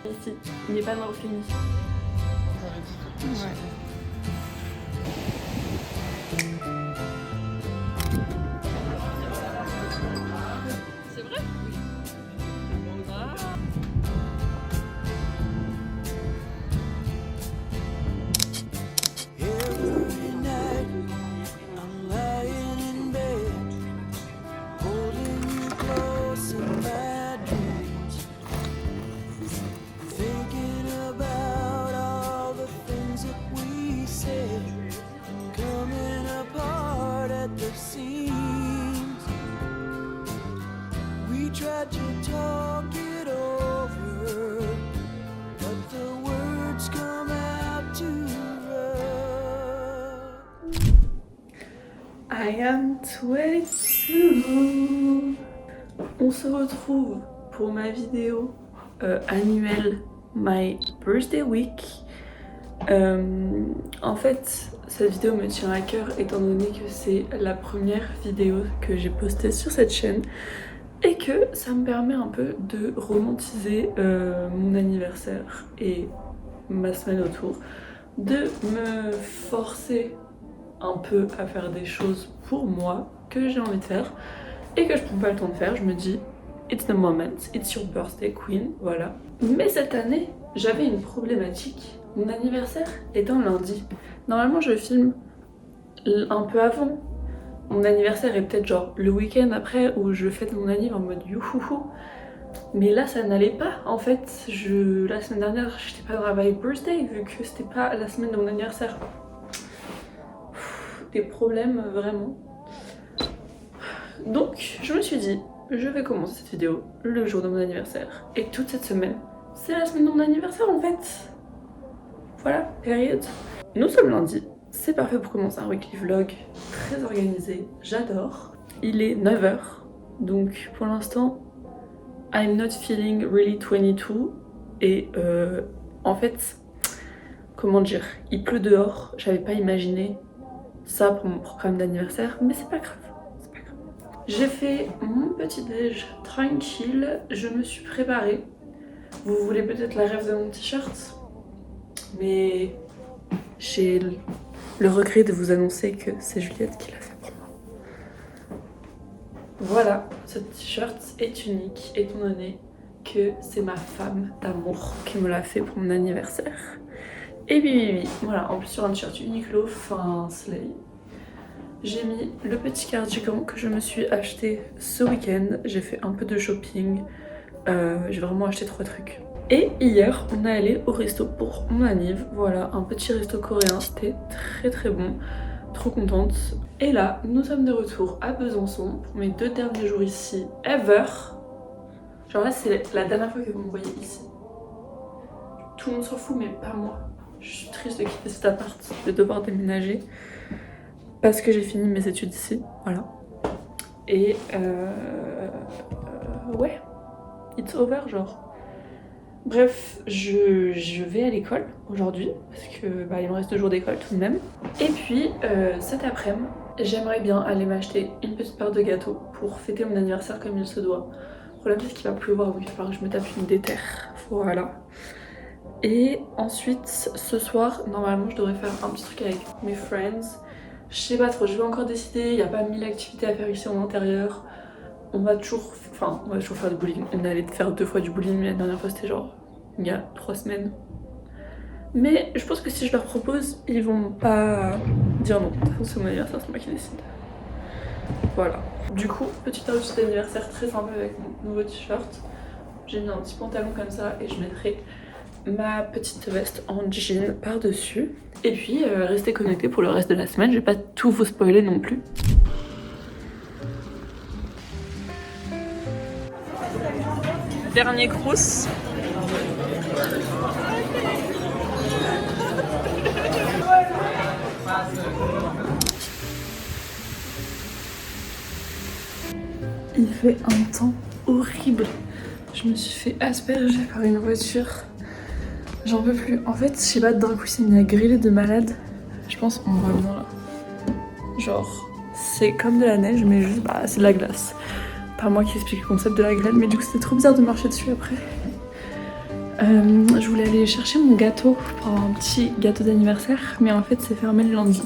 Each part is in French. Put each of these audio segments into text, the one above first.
Ici, il n'est pas dans le film ici. Ouais. C'est vrai? Oui. Ah. Every night I'm lying in bed, holding you close in my dreams, thinking about all the things that we said, coming apart at the seams. We tried to talk it over, but the words come out too rough. I am 22. On se retrouve pour ma vidéo annuelle My Birthday Week. En fait, cette vidéo me tient à cœur étant donné que c'est la première vidéo que j'ai postée sur cette chaîne et que ça me permet un peu de romantiser mon anniversaire et ma semaine autour, de me forcer un peu à faire des choses pour moi que j'ai envie de faire et que je prends pas le temps de faire. Je me dis it's the moment, it's your birthday queen, voilà. Mais cette année j'avais une problématique. Mon anniversaire est un lundi. Normalement je filme un peu avant. Mon anniversaire est peut-être genre le week-end après où je fête mon anniversaire en mode youhouhou. Mais là ça n'allait pas en fait. La semaine dernière j'étais pas dans la vibe birthday vu que c'était pas la semaine de mon anniversaire. Des problèmes vraiment. Donc je me suis dit je vais commencer cette vidéo le jour de mon anniversaire. Et toute cette semaine c'est la semaine de mon anniversaire en fait. Voilà, période. Nous sommes lundi, c'est parfait pour commencer un weekly vlog très organisé, j'adore. Il est 9h, donc pour l'instant I'm not feeling really 22 et en fait, comment dire, il pleut dehors, j'avais pas imaginé ça pour mon programme d'anniversaire, mais c'est pas grave, c'est pas grave. J'ai fait mon petit déj tranquille, je me suis préparée. Vous voulez peut-être la rêve de mon t-shirt, mais j'ai le regret de vous annoncer que c'est Juliette qui l'a fait pour moi. Voilà, ce t-shirt est unique étant donné que c'est ma femme d'amour qui me l'a fait pour mon anniversaire. Et oui, voilà, en plus sur un t-shirt Uniqlo fin slay. J'ai mis le petit cardigan que je me suis acheté ce week-end. J'ai fait un peu de shopping. J'ai vraiment acheté 3 trucs. Et hier, on est allé au resto pour mon anniv. Voilà, un petit resto coréen. C'était très très bon. Trop contente. Et là, nous sommes de retour à Besançon pour mes 2 derniers jours ici ever. Genre là, c'est la dernière fois que vous me voyez ici. Tout le monde s'en fout, mais pas moi. Je suis triste de quitter cet appart, de devoir déménager. Parce que j'ai fini mes études ici, voilà. Et ouais, it's over genre. Bref, je vais à l'école aujourd'hui, parce que il me reste 2 jours d'école tout de même. Et puis cet après-midi, j'aimerais bien aller m'acheter une petite part de gâteau pour fêter mon anniversaire comme il se doit. Le problème c'est qu'il va pleuvoir, donc il va falloir que je me tape une déterre, voilà. Et ensuite, ce soir, normalement je devrais faire un petit truc avec mes friends. Je sais pas trop, je vais encore décider, il n'y a pas 1000 activités à faire ici en intérieur. On va toujours faire du bowling. On est allé faire 2 fois du bowling, mais la dernière fois c'était genre il y a 3 semaines. Mais je pense que si je leur propose, ils vont pas dire non. De toute façon c'est mon anniversaire, c'est moi qui décide. Voilà. Du coup, petite outfit d'anniversaire très sympa avec mon nouveau t-shirt. J'ai mis un petit pantalon comme ça et je mettrai ma petite veste en jean par-dessus. Et puis restez connectés pour le reste de la semaine, je vais pas tout vous spoiler non plus. Dernier crous. Il fait un temps horrible. Je me suis fait asperger par une voiture. J'en peux plus. En fait, je sais pas, d'un coup, c'est mis à griller de malade. Je pense qu'on voit bien là. Genre, c'est comme de la neige, mais juste, c'est de la glace. Pas moi qui explique le concept de la grêle, mais du coup, c'était trop bizarre de marcher dessus après. Je voulais aller chercher mon gâteau pour avoir un petit gâteau d'anniversaire, mais en fait c'est fermé le lundi.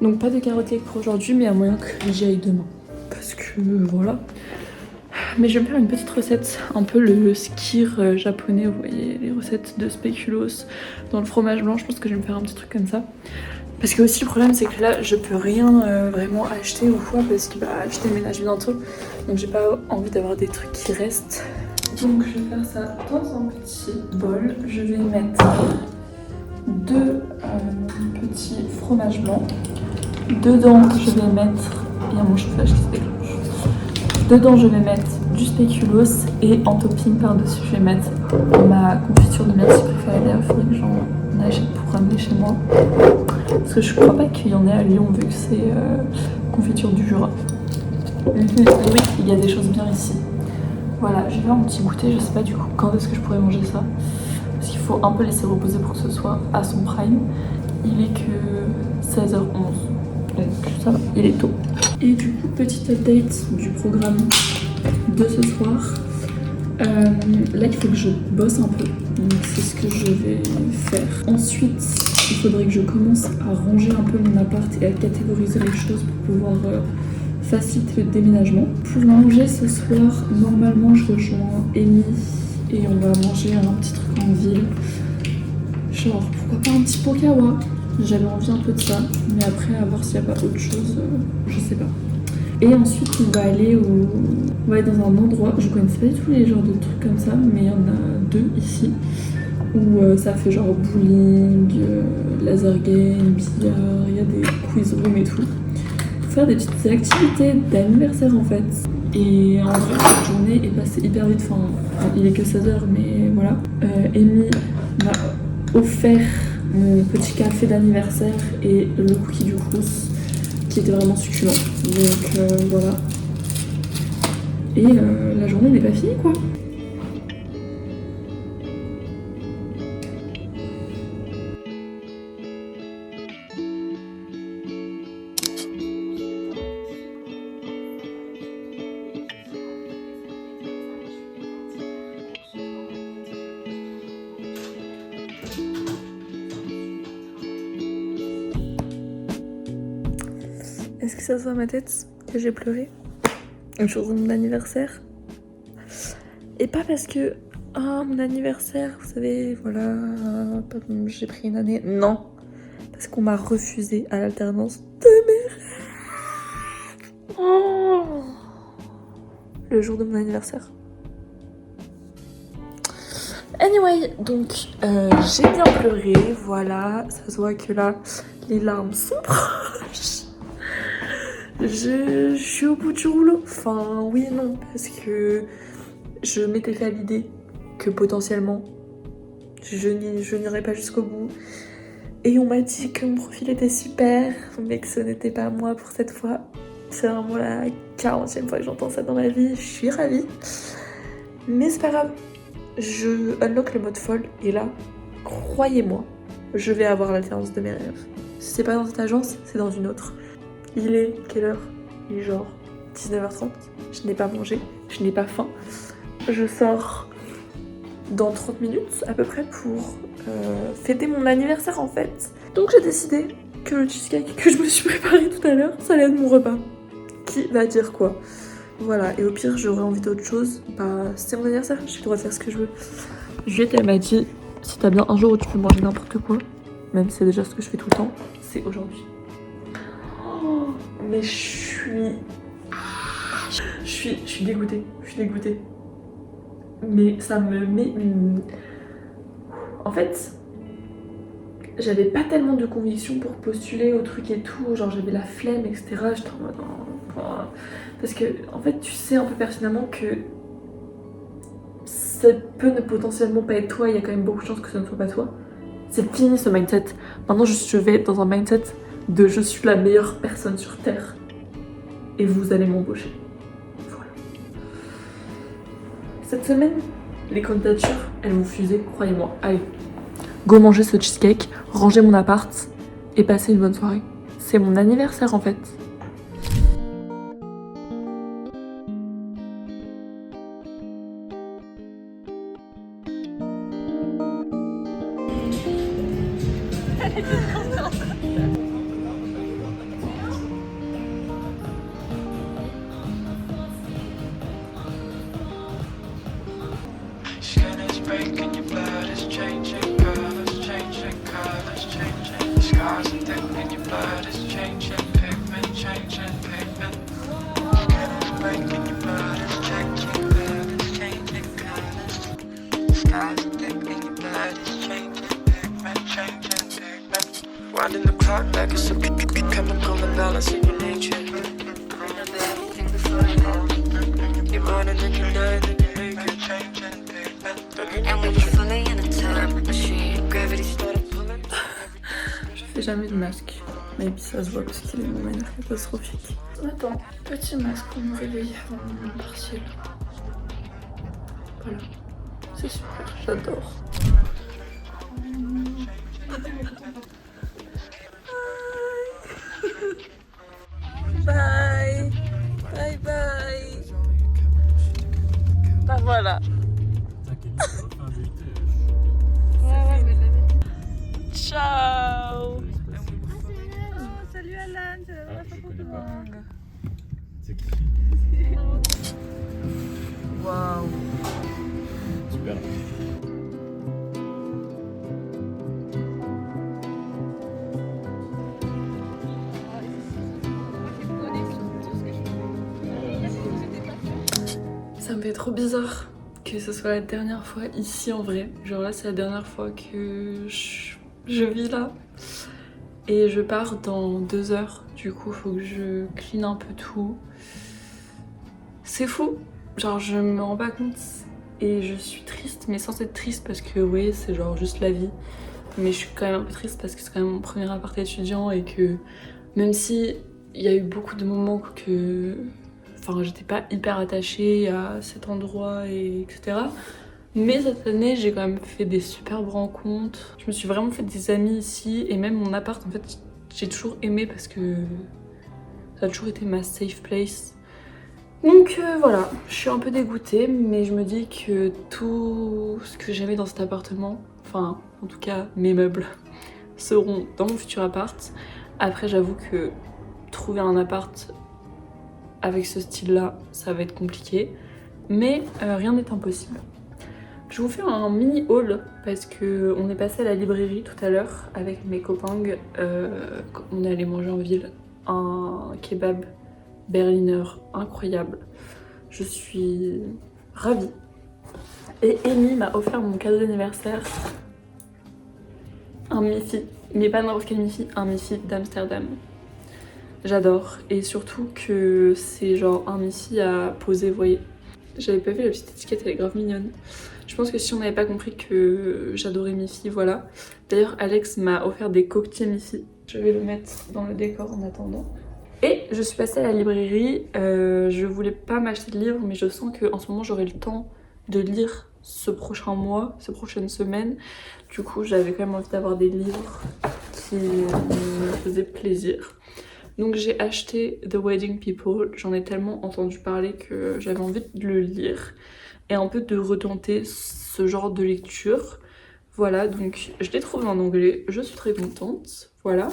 Donc pas de carottes cake pour aujourd'hui, mais à moyen que j'y aille demain. Parce que voilà. Mais je vais me faire une petite recette, un peu le skyr japonais, vous voyez, les recettes de spéculoos dans le fromage blanc. Je pense que je vais me faire un petit truc comme ça. Parce que aussi le problème c'est que là je peux rien vraiment acheter ou quoi, parce que je déménage bientôt. Donc j'ai pas envie d'avoir des trucs qui restent. Donc je vais faire ça dans un petit bol. Je vais mettre 2 petits fromages blancs. Dedans je vais mettre... Il y a mon chauffage qui se déclenche. Dedans je vais mettre du spéculoos et en topping par-dessus je vais mettre ma confiture de myrtille préférée. D'ailleurs il faudrait que j'en achète pour ramener chez moi. Parce que je crois pas qu'il y en ait à Lyon vu que c'est confiture du Jura. Oui, il y a des choses bien ici. Voilà, je vais faire un petit goûter, je sais pas du coup quand est-ce que je pourrais manger ça. Parce qu'il faut un peu laisser reposer pour que ce soit à son prime. Il est que 16h11. Donc ça va, il est tôt. Et du coup, petite update du programme de ce soir. Là, il faut que je bosse un peu. Donc c'est ce que je vais faire. Ensuite, il faudrait que je commence à ranger un peu mon appart et à catégoriser les choses pour pouvoir faciliter le déménagement. Pour manger ce soir, normalement je rejoins Amy et on va manger un petit truc en ville. Genre pourquoi pas un petit Pokawa. J'avais envie un peu de ça, mais après à voir s'il n'y a pas autre chose, je sais pas. Et ensuite on va aller dans un endroit, je connaissais pas du tout les genres de trucs comme ça, mais il y en a 2 ici, où ça fait genre bowling, laser game, billard, il y a des quiz rooms et tout. Faire des petites activités d'anniversaire en fait. Et en vrai cette journée est passée hyper vite, enfin il est que 16h mais voilà. Amy m'a offert mon petit café d'anniversaire et le cookie du Crous qui était vraiment succulent. Donc voilà. Et la journée n'est pas finie quoi. Est-ce que ça se voit à ma tête que j'ai pleuré le jour de mon anniversaire? Et pas parce que mon anniversaire, vous savez, voilà, j'ai pris une année. Non, parce qu'on m'a refusé à l'alternance de mes rêves. Oh, le jour de mon anniversaire. Anyway, donc j'ai bien pleuré, voilà, ça se voit que là, les larmes sont proches. Je suis au bout du rouleau. Enfin, oui et non, parce que je m'étais fait à l'idée que potentiellement je n'irais pas jusqu'au bout. Et on m'a dit que mon profil était super, mais que ce n'était pas moi pour cette fois. C'est vraiment la 40e fois que j'entends ça dans ma vie. Je suis ravie. Mais c'est pas grave. Je unlock le mode folle et là, croyez-moi, je vais avoir l'alternance de mes rêves. Si c'est pas dans cette agence, c'est dans une autre. Il est quelle heure? Il est genre 19h30. Je n'ai pas mangé, je n'ai pas faim. Je sors dans 30 minutes à peu près pour fêter mon anniversaire en fait. Donc j'ai décidé que le cheesecake que je me suis préparé tout à l'heure, ça allait être mon repas. Qui va dire quoi? Voilà, et au pire j'aurais envie d'autre chose, c'est mon anniversaire, j'ai le droit de faire ce que je veux. Juliette elle m'a dit, si t'as bien un jour où tu peux manger n'importe quoi, même si c'est déjà ce que je fais tout le temps, c'est aujourd'hui. Mais je suis dégoûtée, mais ça me met une... En fait, j'avais pas tellement de conviction pour postuler au truc et tout, genre j'avais la flemme, etc. J'étais en mode... Parce que, en fait, tu sais un peu pertinemment que ça peut ne potentiellement pas être toi, il y a quand même beaucoup de chances que ce ne soit pas toi. C'est fini ce mindset. Maintenant, je vais être dans un mindset de je suis la meilleure personne sur Terre et vous allez m'embaucher. Voilà. Cette semaine, les candidatures, elles vont fuser, croyez-moi. Allez, go manger ce cheesecake, ranger mon appart et passer une bonne soirée. C'est mon anniversaire en fait. Skin is breaking, your blood is changing colors, changing colors, changing. The scars are thick and your blood is changing pigment, changing pigment. Skin is breaking, your blood is changing colors, changing colors. The scars are thick and your blood is changing pigment, changing pigment. Winding the clock back, it's a chemical imbalance in your nature. Remember everything before you left. You're born and then you die and then you make it, changing pigment. And when you're fully in a time machine, gravity started pulling. Je fais jamais de masque, mais puis ça se voit parce qu'il est de manière catastrophique. Attends, petit masque pour me réveiller avant mon partiel. Voilà, c'est super, j'adore. Bye, bye bye. Bah voilà. Ciao. Salut Alan, c'est la dernière fois qu'on te voit. C'est qui? Waouh. Super. Ça me fait trop bizarre que ce soit la dernière fois ici en vrai. Genre là c'est la dernière fois que je vis là. Et je pars dans 2 heures. Du coup faut que je clean un peu tout. C'est fou. Genre je me rends pas compte. Et je suis triste mais sans être triste parce que oui c'est genre juste la vie. Mais je suis quand même un peu triste parce que c'est quand même mon premier appart étudiant et que même si il y a eu beaucoup de moments que... Enfin, j'étais pas hyper attachée à cet endroit, etc. Mais cette année, j'ai quand même fait des superbes rencontres. Je me suis vraiment fait des amis ici. Et même mon appart, en fait, j'ai toujours aimé parce que ça a toujours été ma safe place. Donc voilà, je suis un peu dégoûtée. Mais je me dis que tout ce que j'aimais dans cet appartement, enfin, en tout cas, mes meubles, seront dans mon futur appart. Après, j'avoue que trouver un appart avec ce style-là, ça va être compliqué. Mais rien n'est impossible. Je vous fais un mini haul parce qu'on est passé à la librairie tout à l'heure avec mes copains. On est allé manger en ville un kebab berliner incroyable. Je suis ravie. Et Amy m'a offert mon cadeau d'anniversaire. Un Miffy, mais pas n'importe quel Miffy, un Miffy d'Amsterdam. J'adore, et surtout que c'est genre un Miffy à poser, vous voyez. J'avais pas vu la petite étiquette, elle est grave mignonne. Je pense que si on n'avait pas compris que j'adorais Miffy, voilà. D'ailleurs, Alex m'a offert des coquetiers Miffy. Je vais le mettre dans le décor en attendant. Et je suis passée à la librairie. Je voulais pas m'acheter de livres, mais je sens qu'en ce moment j'aurai le temps de lire ce prochain mois, ces prochaines semaines. Du coup, j'avais quand même envie d'avoir des livres qui me faisaient plaisir. Donc j'ai acheté The Wedding People, j'en ai tellement entendu parler que j'avais envie de le lire et un peu de retenter ce genre de lecture. Voilà, donc je l'ai trouvé en anglais, je suis très contente, voilà.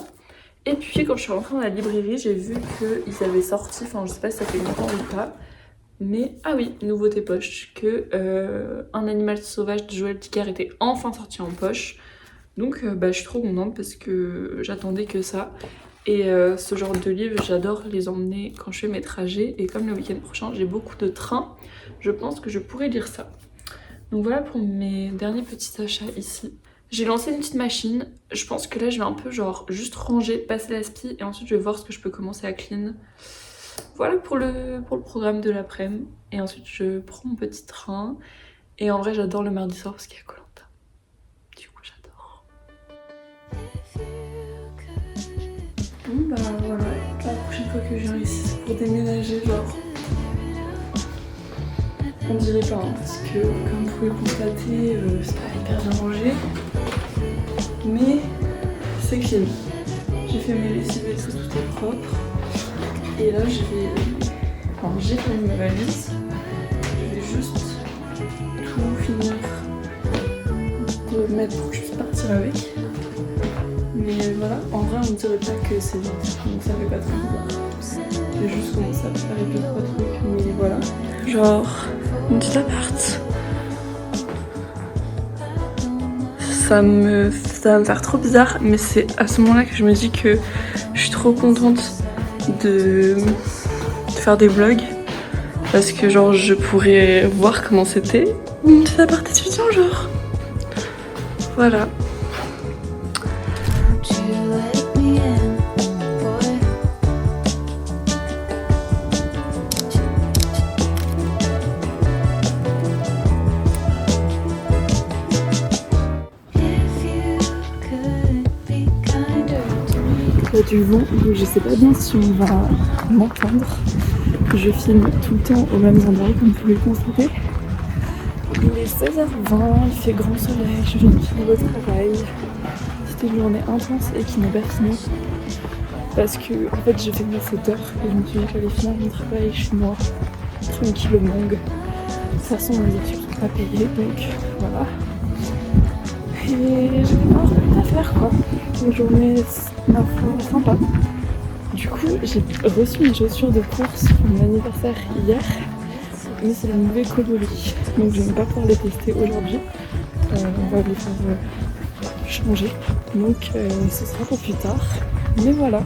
Et puis quand je suis rentrée dans la librairie, j'ai vu qu'ils avaient sorti, enfin je sais pas si ça fait longtemps ou pas, mais ah oui, nouveauté poche, que Un animal sauvage de Joël Dicker était enfin sorti en poche. Donc je suis trop contente parce que j'attendais que ça. Et ce genre de livre, j'adore les emmener quand je fais mes trajets. Et comme le week-end prochain, j'ai beaucoup de trains, je pense que je pourrais lire ça. Donc voilà pour mes derniers petits achats ici. J'ai lancé une petite machine. Je pense que là, je vais un peu genre juste ranger, passer l'aspi et ensuite je vais voir ce que je peux commencer à clean. Voilà pour le programme de l'après-midi. Et ensuite, je prends mon petit train. Et en vrai, j'adore le mardi soir parce qu'il y a Koh-Lanta. Du coup, j'adore. Bon bah voilà, la prochaine fois que je viens ici c'est pour déménager genre. On dirait pas hein, parce que comme vous pouvez le constater c'est pas hyper bien rangé. Mais c'est clean. J'ai fait mes lessives et tout est propre. Et là je vais. Enfin j'ai fait ma valise. Je vais juste tout finir de mettre pour que je puisse partir avec. Mais voilà, en vrai on dirait pas que c'est vite, donc ça fait pas trop bizarre. J'ai juste commencé à préparer 2-3 trucs, mais voilà. Genre, mon petit appart. Ça va me faire trop bizarre, mais c'est à ce moment-là que je me dis que je suis trop contente de faire des vlogs. Parce que genre je pourrais voir comment c'était mon petit appart étudiant genre. Voilà. Il y a du vent, donc je sais pas bien si on va m'entendre. Je filme tout le temps aux mêmes endroits comme vous pouvez le constater. Il est 16h20, il fait grand soleil, je viens de finir le travail. C'était une journée intense et qui n'est pas finie. Parce que en fait j'ai fait mes 7 heures et je me suis dit que j'allais finir mon travail chez moi. Tranquille au Mang. De toute façon mes études sont pas payées donc voilà. Et j'ai pas rien à faire quoi. Une journée ma foi sympa. Du coup, j'ai reçu mes chaussures de course pour mon anniversaire hier, mais c'est le mauvais coloris, donc je ne vais pas pouvoir les tester aujourd'hui. On va les faire changer, donc ce sera pour plus tard. Mais voilà.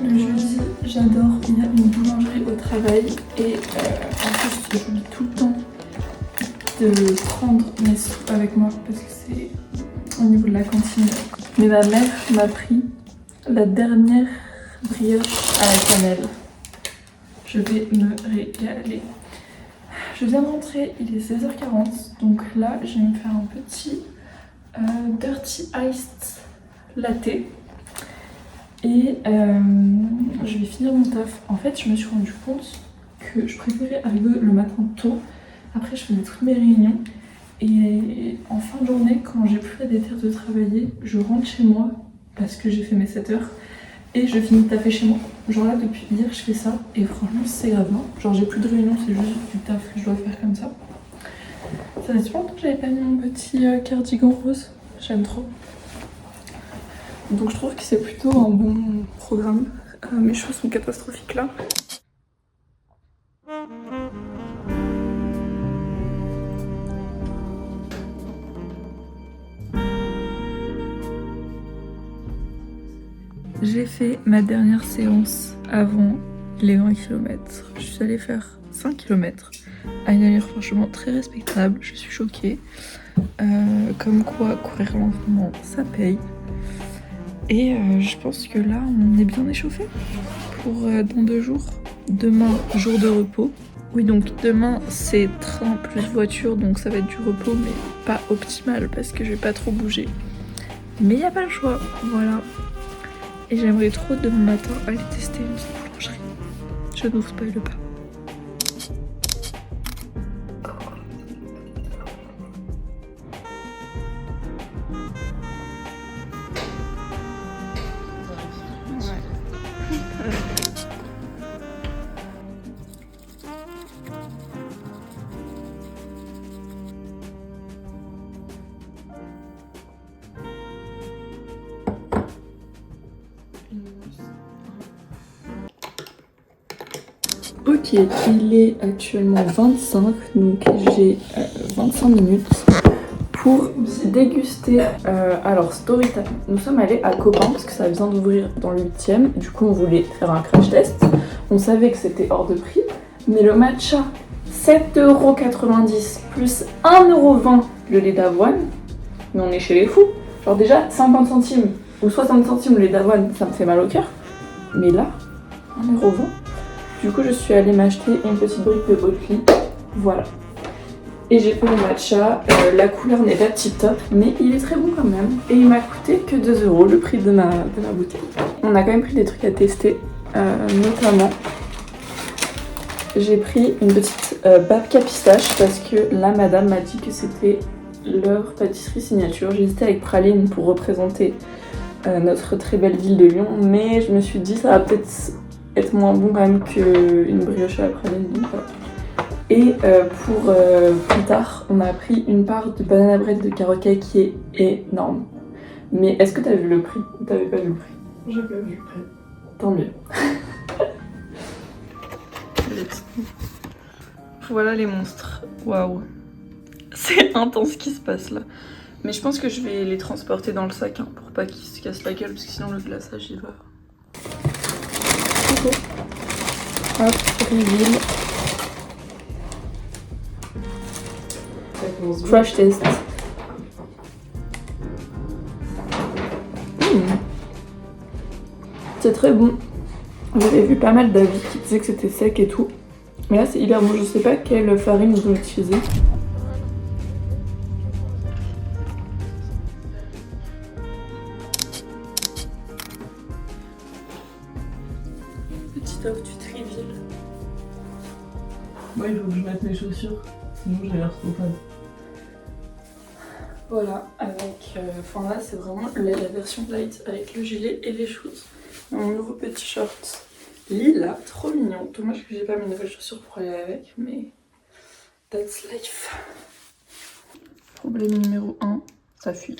Le jeudi, j'adore, il y a une boulangerie au travail et en plus, j'oublie tout le temps de prendre mes sous avec moi parce que c'est au niveau de la cantine. Mais ma mère m'a pris la dernière brioche à la cannelle. Je vais me régaler. Je viens de rentrer, il est 16h40. Donc là, je vais me faire un petit Dirty Iced Latte. Et je vais finir mon taf. En fait, je me suis rendu compte que je préférais arriver le matin tôt. Après, je faisais toutes mes réunions. Et en fin de journée, quand j'ai plus la déterre de travailler, je rentre chez moi parce que j'ai fait mes 7 heures et je finis de taffer chez moi. Genre là, depuis hier, je fais ça et franchement, c'est grave. Hein. Genre, j'ai plus de réunion, c'est juste du taf que je dois faire comme ça. Ça fait super longtemps que j'avais pas mis mon petit cardigan rose. J'aime trop. Donc, je trouve que c'est plutôt un bon programme. Mes cheveux sont catastrophiques là. J'ai fait ma dernière séance avant les 20 km. Je suis allée faire 5 km à une allure franchement très respectable. Je suis choquée. Comme quoi, courir lentement, ça paye. Et je pense que là, on est bien échauffé pour dans 2 jours. Demain, jour de repos. Oui, donc demain, c'est train plus voiture, donc ça va être du repos, mais pas optimal parce que je vais pas trop bouger. Mais il n'y a pas le choix, voilà. Et j'aimerais trop demain matin aller tester une petite boulangerie. Je ne vous spoile pas. Ok, il est actuellement 25, donc j'ai 25 minutes pour déguster. Alors, story time. Nous sommes allés à Copain parce que ça vient d'ouvrir dans le 8e. Du coup, on voulait faire un crash test. On savait que c'était hors de prix, mais le matcha 7,90€ plus 1,20€ le lait d'avoine. Mais on est chez les fous. Genre, déjà 50 centimes ou 60 centimes le lait d'avoine, ça me fait mal au cœur. Mais là, 1,20€. Du coup, je suis allée m'acheter une petite brique de Oatly. Voilà. Et j'ai pris mon matcha. La couleur n'est pas tip top, mais il est très bon quand même. Et il m'a coûté que 2€, le prix de ma bouteille. On a quand même pris des trucs à tester. Notamment, j'ai pris une petite babka pistache parce que la madame m'a dit que c'était leur pâtisserie signature. J'ai hésité avec praline pour représenter notre très belle ville de Lyon. Mais je me suis dit, ça va peut-être être moins bon quand même qu'une brioche à la praline. Donc voilà. Et pour plus tard, on a pris une part de banana bread de carotte cake qui est énorme. Mais est-ce que t'as vu le prix ou t'avais pas vu le prix? J'ai pas vu le prix. Tant mieux. Voilà les monstres. Waouh. C'est intense ce qui se passe là. Mais je pense que je vais les transporter dans le sac hein, pour pas qu'ils se cassent la gueule parce que sinon le glaçage il va. Ok. Hop, reveal. Crash test. C'est très bon. J'avais vu pas mal d'avis qui disaient que c'était sec et tout. Mais là c'est hyper bon. Je sais pas quelle farine ils ont utilisé. Petit outfit trivial. Moi, il faut que je mette mes chaussures, sinon j'ai l'air trop fade. Voilà, avec. Enfin là c'est vraiment la version light avec le gilet et les choses. Mon nouveau petit short lila, trop mignon. Dommage que j'ai pas mes nouvelles chaussures pour aller avec, mais that's life. Problème numéro 1, ça fuit.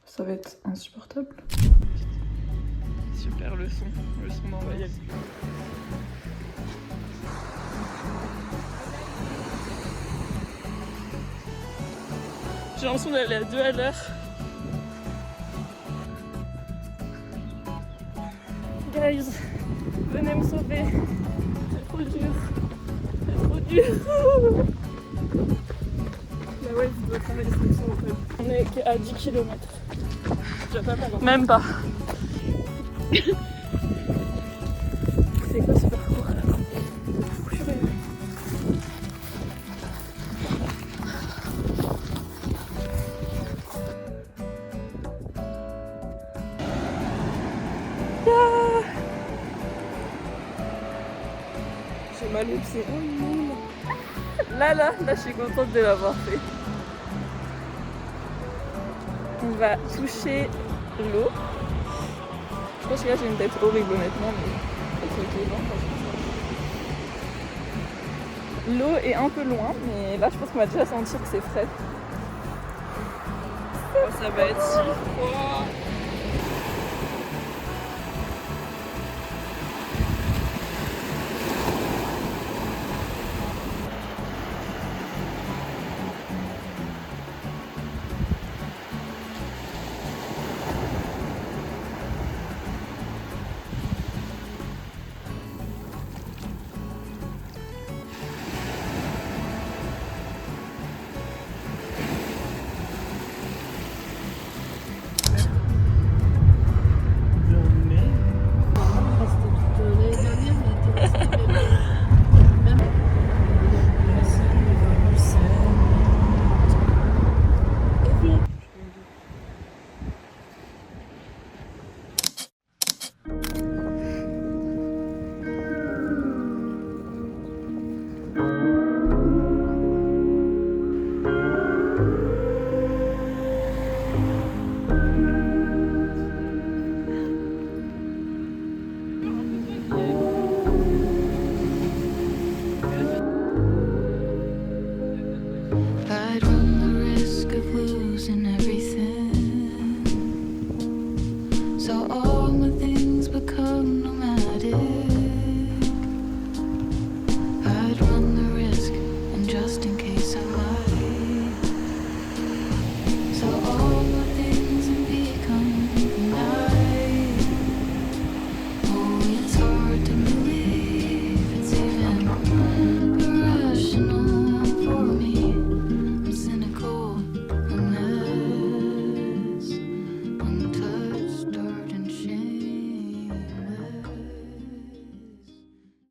Ça va être insupportable. Super le son d'envoyer. J'ai l'impression d'aller à 2 à l'heure. Guys, venez me sauver. C'est trop dur. C'est trop dur. Bah ouais, tu dois prendre les instructions en fait. On est à 10 km. Déjà pas mal. Hein. Même pas. C'est quoi ce parcours? J'ai mal au pied. Oh non. Là, je suis contente de l'avoir fait. On va toucher l'eau. Je pense que là j'ai une tête horrible honnêtement, mais c'est ok. L'eau est un peu loin, mais là je pense qu'on va déjà sentir que c'est frais. Oh, ça va être si froid.